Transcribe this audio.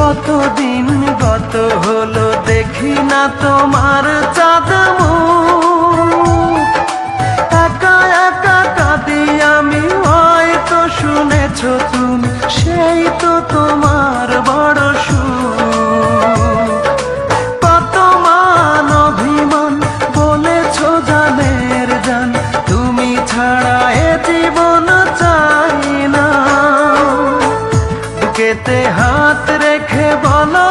কতদিন গত হলো দেখি না তোমার চাঁদ মুখ। একা একা কাঁদি আমি, হয়তো শুনেছো তুমি, সেই তো তোমার বড় সুখ। কত মান অভিমান বলেছো জানের জান, তুমি ছাড়া এ জীবন চাই না। বুকেতে হাত রেখে বলো